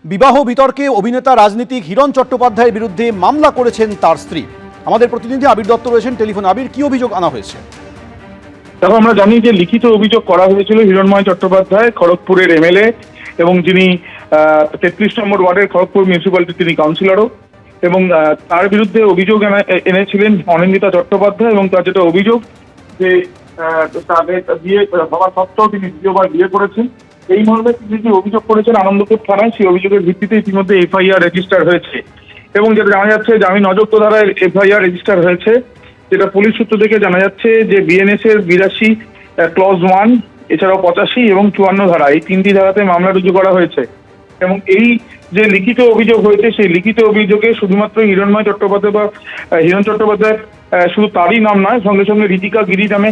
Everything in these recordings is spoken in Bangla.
বিবাহ বিতর্কে অভিনেতা রাজনীতিক হিরণ চট্টোপাধ্যায়ের বিরুদ্ধে মামলা করেছেন তার স্ত্রী। আমাদের প্রতিনিধি আবির দত্ত রয়েছেন টেলিফোনে। আবির, কি অভিযোগ আনা হয়েছে? দেখো, আমরা জানি যে লিখিত অভিযোগ করা হয়েছিল হিরণময় চট্টোপাধ্যায় খড়গপুরের এমএলএ এবং যিনি 33 নম্বর ওয়ার্ডের খড়গপুর মিউনিসিপ্যালিটির তিনি কাউন্সিলরও, এবং তার বিরুদ্ধে অভিযোগ এনেছিলেন অনিন্দিতা চট্টোপাধ্যায়। এবং তার যেটা অভিযোগ যে তাদের বিয়ে হওয়া সত্ত্বেও তিনি দ্বিতীয়বার বিয়ে করেছেন, এই মর্মে তিনি যে অভিযোগ করেছেন আনন্দপুর থানায়, সেই অভিযোগের ভিত্তিতে ইতিমধ্যে এফআইআর রেজিস্টার হয়েছে। এবং যেটা জানা যাচ্ছে যে আমি নজরতো ধারায় এফআইআর রেজিস্টার হয়েছে, যেটা পুলিশ সূত্র থেকে জানা যাচ্ছে যে বিএনএস এর 82 ক্লজ 1 এছাড়াও 85 এবং 54 ধারা, এই 3টি ধারাতে মামলা রুজু করা হয়েছে। এবং এই যে লিখিত অভিযোগ হয়েছে, সেই লিখিত অভিযোগে শুধুমাত্র হিরণময় চট্টোপাধ্যায় বা হিরণ চট্টোপাধ্যায় শুধু তারই নাম নয়, সঙ্গে সঙ্গে ঋতিকা গিরি নামে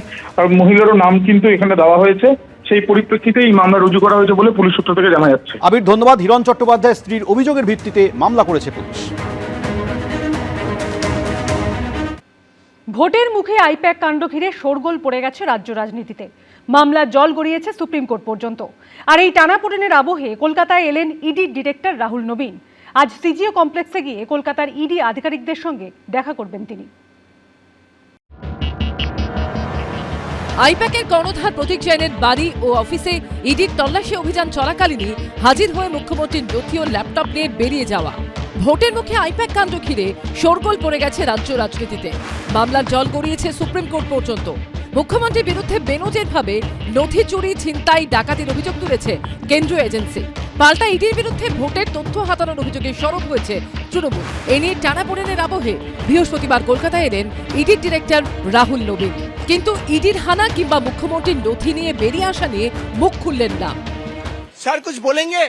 মহিলারও নাম কিন্তু এখানে দেওয়া হয়েছে। সেই পরিপ্রেক্ষিতে এই মামলা রুজু করা হয়েছে বলে পুলিশ সূত্র থেকে জানা যাচ্ছে। আবির, ধন্যবাদ। হিরণ চট্টোপাধ্যায়ের স্ত্রীর অভিযোগের ভিত্তিতে মামলা করেছে পুলিশ। ভোটের মুখে আইপ্যাক কাণ্ড ঘিরে শোরগোল পড়ে গেছে রাজ্য রাজনীতিতে। মামলার জল গড়িয়েছে সুপ্রিম কোর্ট পর্যন্ত। আর এই টানাপোড়েনের আবহে কলকাতায় এলেন ইডি ডিরেক্টর রাহুল নবীন। আজ সিজিও কমপ্লেক্সে গিয়ে কলকাতার ইডি আধিকারিকদের সঙ্গে দেখা করবেন তিনি। আইপ্যাকের কর্ণধার প্রতীক জৈনের বাড়ি ও অফিসে ইডির তল্লাশি অভিযান চলাকালীনই হাজির হয়ে মুখ্যমন্ত্রীর নথি ও ল্যাপটপ নিয়ে বেরিয়ে যাওয়া। ভোটের মুখে আইপ্যাক কাণ্ড ঘিরে শোরগোল পড়ে গেছে রাজ্য রাজনীতিতে। মামলার জল গড়িয়েছে সুপ্রিম কোর্ট পর্যন্ত। মুখ্যমন্ত্রীর বিরুদ্ধে বেনজিরভাবে নথি চুরি, ছিনতাই, ডাকাতির অভিযোগ তুলেছে কেন্দ্রীয় এজেন্সি। পাল্টা ইডির বিরুদ্ধে ভোটের তথ্য হাতানোর অভিযোগে সরব হয়েছে তৃণমূল। এ নিয়ে টানাপোড়েনের আবহে বৃহস্পতিবার কলকাতায় এলেন ইডির ডিরেক্টর রাহুল নবীন। কিন্তু ইডির হানা কিংবা মুখ্যমন্ত্রীর নথি নিয়ে বেরিয়ে আসা নিয়ে মুখ খুললেন না। सर कुछ बोलेंगे?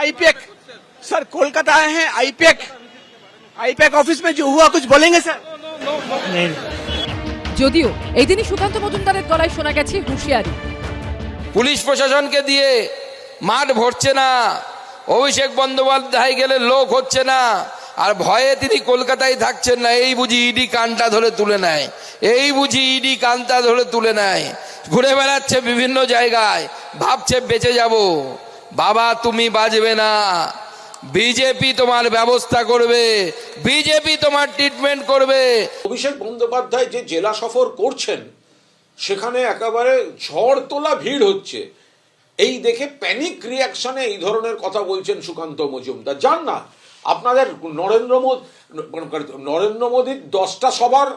आईपैक सर कोलकाता आए हैं, आईपैक ऑफिस में जो हुआ कुछ बोलेंगे सर? नहीं। যদিও এই দিনই সুকান্ত মজুমদারের গলায় শোনা গেছে হুঁশিয়ারি। পুলিশ প্রশাসনকে দিয়ে মাঠ ভরছে না, অভিষেক বন্দ্যোপাধ্যায় গেলে লোক হচ্ছে না, আর ভয়ে তিনি কলকাতায় থাকছেন না। এই বুঝি ইডি কানটা ধরে তুলে নেয়, এই বুঝি ইডি কানটা ধরে তুলে নেয়। ঘুরে বেড়াচ্ছে বিভিন্ন জায়গায়, ভাবছে বেঁচে যাব। বাবা, তুমি বাঁচবে না, বিজেপি তোমার ব্যবস্থা করবে, বিজেপি তোমার ট্রিটমেন্ট করবে। অভিষেক বন্দ্যোপাধ্যায় যে জেলা সফর করছেন, সেখানে একেবারে ঝড় তোলা ভিড় হচ্ছে। এই দেখে প্যানিক রিয়াকশনে এই ধরনের কথা বলছেন সুকান্ত মজুমদার। যান না, আপনাদের নরেন্দ্র মোদীর 10টা সভার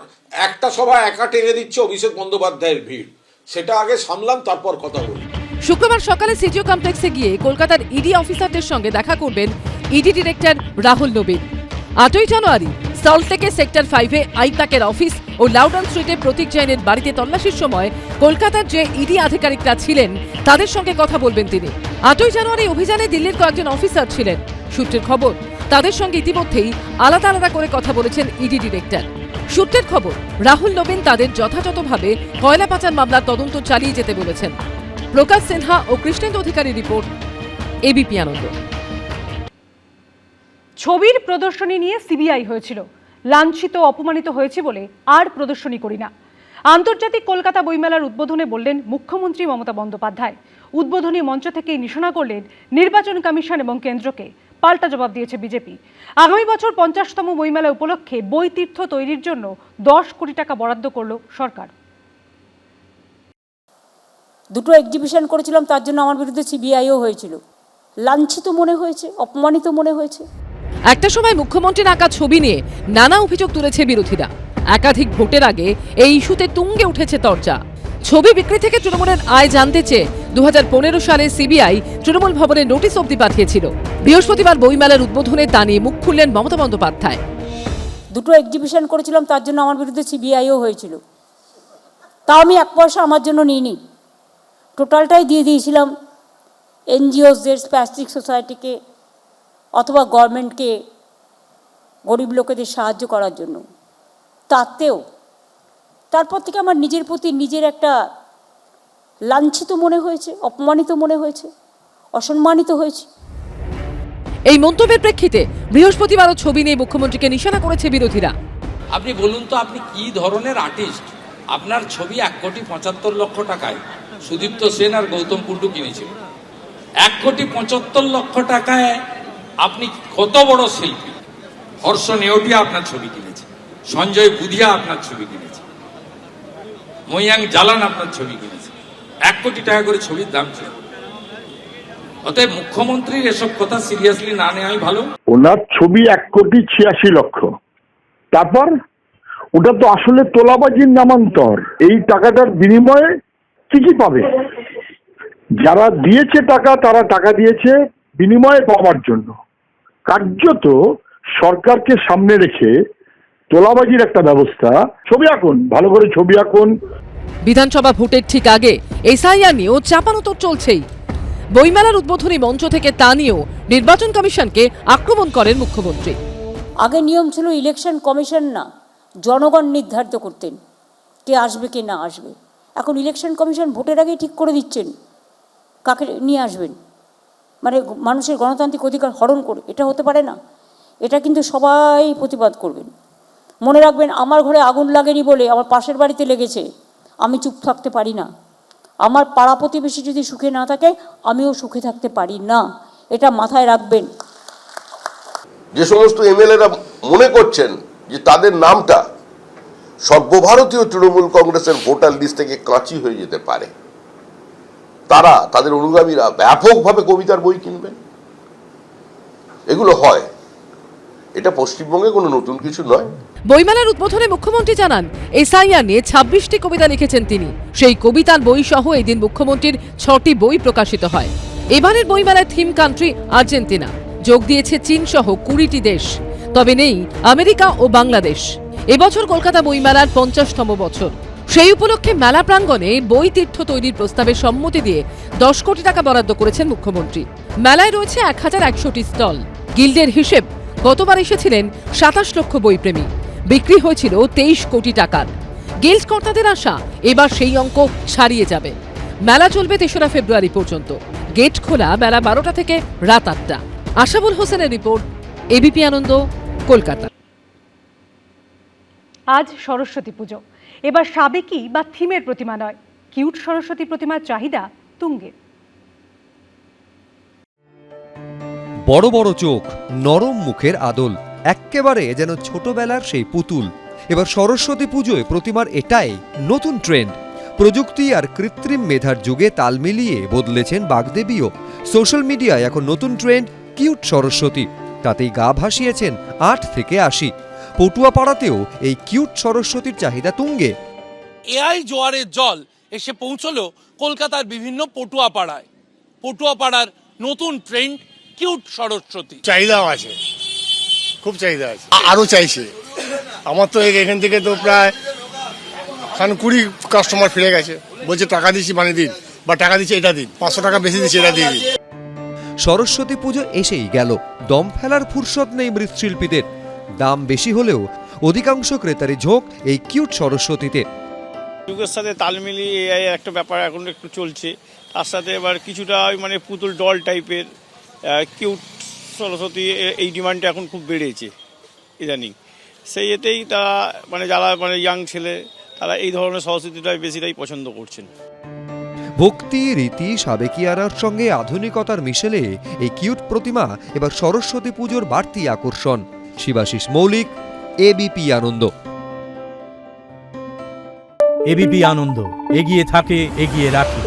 একটা সভা একা টেনে দিচ্ছে অভিষেক বন্দ্যোপাধ্যায়ের ভিড়। সেটা আগে সামলান, তারপর কথা বলি। শুক্রবার সকালে সিজিও কমপ্লেক্সে গিয়ে কলকাতার ইডি অফিসারদের সঙ্গে দেখা করবেন ইডি ডিরেক্টর রাহুল নবীন। 8ই জানুয়ারি সল্টলেকে সেক্টর 5-এ আইপ্যাকের অফিস ও লাউডন স্ট্রিটে প্রতীক জৈনের বাড়িতে তল্লাশির সময় কলকাতার যে ইডি আধিকারিকরা ছিলেন তাদের সঙ্গে কথা বলবেন তিনি। 8ই জানুয়ারি অভিযানে দিল্লির কয়েকজন অফিসার ছিলেন। সূত্রের খবর, তাদের সঙ্গে ইতিমধ্যেই আলাদা আলাদা করে কথা বলেছেন ইডি ডিরেক্টর। সূত্রের খবর, রাহুল নবীন তাদের যথাযথভাবে কয়লা পাচার মামলার তদন্ত চালিয়ে যেতে বলেছেন। প্রকাশ সিনহা ও কৃষ্ণেন্দু অধিকারীর রিপোর্ট, এবিপি আনন্দ। ছবির প্রদর্শনী নিয়ে সিবিআই হয়েছিল। লাঞ্ছিত, অপমানিত হয়েছে বলে আর প্রদর্শনী করি না। আন্তর্জাতিক কলকাতা বইমেলার উদ্বোধনে বললেন মুখ্যমন্ত্রী মমতা বন্দ্যোপাধ্যায়। উদ্বোধনী মঞ্চ থেকেই নিশানা করলেন নির্বাচন কমিশন এবং কেন্দ্রকে। পাল্টা জবাব দিয়েছে বিজেপি। আগামী বছর 50তম বইমেলা উপলক্ষে বই তীর্থ তৈরির জন্য 10 কোটি টাকা বরাদ্দ করল সরকার। দুটো এক্সিবিশন করেছিলাম, তার জন্য আমার বিরুদ্ধে সিবিআইও হয়েছিল। লাঞ্ছিত মনে হয়েছে, অপমানিত মনে হয়েছে। একটা সময় মুখ্যমন্ত্রীর আঁকা ছবি নিয়ে নানা অভিযোগ তুলেছে বিরোধীরা। একাধিক ভোটের আগে এই ইস্যুতে তুঙ্গে উঠেছে তরজা। ছবি বিক্রি থেকে তৃণমূলের আয় জানতে চেয়ে 2015 সালে সিবিআই তৃণমূল ভবনে নোটিশ অবধি পাঠিয়েছিল। বৃহস্পতিবার বইমেলার উদ্বোধনে তা নিয়ে মুখ খুললেন মমতা বন্দ্যোপাধ্যায়। দুটো এক্সিবিশন করেছিলাম, তার জন্য আমার বিরুদ্ধে সিবিআইও হয়েছিল। তাও আমি 1 পয়সা আমার জন্য নিইনি, টোটালটাই দিয়ে দিয়েছিলাম এনজিওসদের, স্প্যাস্টিক সোসাইটিকে অথবা গভর্নমেন্টকে গরিব লোকেদের সাহায্য করার জন্য। তাতেও তারপর থেকে আমার নিজের প্রতি নিজের একটা লাঞ্ছিত মনে হয়েছে, অপমানিত মনে হয়েছে, অসম্মানিত হয়েছে। এই মন্তব্যের প্রেক্ষিতে বৃহস্পতিবারও ছবি নিয়ে মুখ্যমন্ত্রীকে নিশানা করেছে বিরোধীরা। আপনি বলুন তো, আপনি কি ধরনের আর্টিস্ট? আপনার ছবি 1,75,00,000 টাকায় সুদীপ্ত সেন আর গৌতম কুণ্ডু কিনেছিল। 1,75,00,000 টাকায় আপনি কত বড় শিল্পী। হর্ষ নেওটিয়া আপনার ছবি কিনেছে, সঞ্জয় বুধিয়া আপনার ছবি কিনেছে, মৈয়াং জালান আপনার ছবি কিনেছে, 1 কোটি টাকা করে ছবির দাম ছিল। অতএব মুখ্যমন্ত্রীর এসব কথা সিরিয়াসলি না নেওয়াই ভালো। ওনার ছবি 1,86,00,000। তারপর ওটা তো আসলে তোলাবাজির নামান্তর। এই টাকাটার বিনিময়ে কি কি পাবে? যারা দিয়েছে টাকা, তারা টাকা দিয়েছে বিনিময়ে পাওয়ার জন্য। কার্যত সরকারকে সামনে রেখে তোলাবাজির একটা ব্যবস্থা। ছবি আঁকুন, ভালো করে ছবি আঁকুন। বিধানসভা ভোটের ঠিক আগে এসআইআর নিয়েও চাপানোতর চলছেই। বইমেলার উদ্বোধনী মঞ্চ থেকে তা নিয়েও নির্বাচন কমিশনকে আক্রমণ করেন মুখ্যমন্ত্রী। আগে নিয়ম ছিল ইলেকশন কমিশন না, জনগণ নির্ধারিত করতেন কে আসবে কে না আসবে। এখন ইলেকশন কমিশন ভোটের আগেই ঠিক করে দিচ্ছেন কাকে নিয়ে আসবেন, মানে মানুষের গণতান্ত্রিক অধিকার হরণ করে। এটা হতে পারে না। এটা কিন্তু সবাই প্রতিবাদ করবেন। মনে রাখবেন, আমার ঘরে আগুন লাগেনি বলে আমার পাশের বাড়িতে লেগেছে, আমি চুপ থাকতে পারি না। আমার পাড়া প্রতিবেশী যদি সুখে না থাকে, আমিও সুখে থাকতে পারি না। এটা মাথায় রাখবেন। যে সমস্ত এমএলএরা মনে করছেন যে তাদের নামটা সর্বভারতীয় তৃণমূল কংগ্রেসের ভোটার লিস্ট থেকে কাঁচি হয়ে যেতে পারে, তারা, তাদের অনুগামীরা ব্যাপকভাবে কবিতার বই কিনবেন। এগুলো হয়। এটা পশ্চিমবঙ্গে কোনো নতুন কিছু নয়। বইমেলার উদ্বোধনে মুখ্যমন্ত্রী জানান, এসআইআর নিয়ে 26টি কবিতা লিখেছেন তিনি। সেই কবিতার বই সহ এদিন মুখ্যমন্ত্রীর 6টি বই প্রকাশিত হয়। এবারের বইমেলায় থিম কান্ট্রি আর্জেন্টিনা, যোগ দিয়েছে চীন সহ 20টি দেশ, তবে নেই আমেরিকা ও বাংলাদেশ। এবছর কলকাতা বইমেলার 50তম বছর। সেই উপলক্ষে মেলা প্রাঙ্গণে বই তীর্থ তৈরির প্রস্তাবে সম্মতি দিয়ে 10 কোটি টাকা বরাদ্দ করেছেন মুখ্যমন্ত্রী। মেলায় রয়েছে 1100টি স্টল। গিল্ডের হিসেব, গতবার এসেছিলেন 27 লক্ষ বইপ্রেমী, বিক্রি হয়েছিল 23 কোটি টাকার। গিল্ড কর্তাদের আশা এবার সেই অঙ্ক ছাড়িয়ে যাবে। মেলা চলবে 3রা ফেব্রুয়ারি পর্যন্ত। গেট খোলা বেলা 12টা থেকে রাত 8টা। আশাবুল হোসেনের রিপোর্ট, এবিপি আনন্দ, কলকাতা। আজ সরস্বতী পুজো। এবার সাবেকি বা থিমের প্রতিমা নয়, কিউট সরস্বতী প্রতিমার চাহিদা তুঙ্গে। বড় বড় চোখ, নরম মুখের আদল, এক্কেবারে যেন ছোটবেলার সেই পুতুল। এবার সরস্বতী পুজোয় প্রতিমার এটাই নতুন ট্রেন্ড। প্রযুক্তি আর কৃত্রিম মেধার যুগে তাল মিলিয়ে বদলেছেন বাগদেবীও। সোশ্যাল মিডিয়ায় এখন নতুন ট্রেন্ড কিউট সরস্বতী। তাতেই গা ভাসিয়েছেন 8 থেকে 80। পটুয়াপাড়াতেও এই কিউট সরস্বতীর চাহিদা তুঙ্গে। এআই জোয়ারের জল এসে পৌঁছলো কলকাতার বিভিন্ন পটুয়াপাড়ায়। পটুয়াপাড়ার নতুন ট্রেন্ড কিউট সরস্বতী। চাহিদাও আছে, খুব চাহিদা আছে, আরো চাইছে। আমার তো এখান থেকে তো প্রায় 20 কাস্টমার ফিরে গেছে, বলছে টাকা দিচ্ছি বানিয়ে দিন, বা টাকা দিচ্ছি এটা দিন, 500 টাকা বেশি দিচ্ছি এটা দিয়ে দিন। সরস্বতী পুজো এসেই গেল, দম ফেলার ফুরসত নেই মৃৎশিল্পীদের। দাম বেশি হলেও অধিকাংশ ক্রেতারই ঝোঁক এই কিউট সরস্বতীতে। যুগের সাথে তাল মিলিয়ে এআই একটা ব্যাপার এখন একটু চলছে, তার সাথে এবার কিছুটা মানে পুতুল ডল টাইপের কিউট সরস্বতী এই ডিমান্ডটা এখন খুব বেড়েছে ইদানিং। সেই এতেই তারা মানে যারা মানে ইয়াং ছেলে তারা এই ধরনের সরস্বতীটাই বেশিটাই পছন্দ করছেন। ভক্তি, রীতি, সাবেকিয়ানার সঙ্গে আধুনিকতার মিশেলে এই কিউট প্রতিমা এবার সরস্বতী পুজোর বাড়তি আকর্ষণ। শিবাশিস মৌলিক, এবিপি আনন্দ। এবিপি আনন্দ, এগিয়ে থাকে, এগিয়ে রাখে।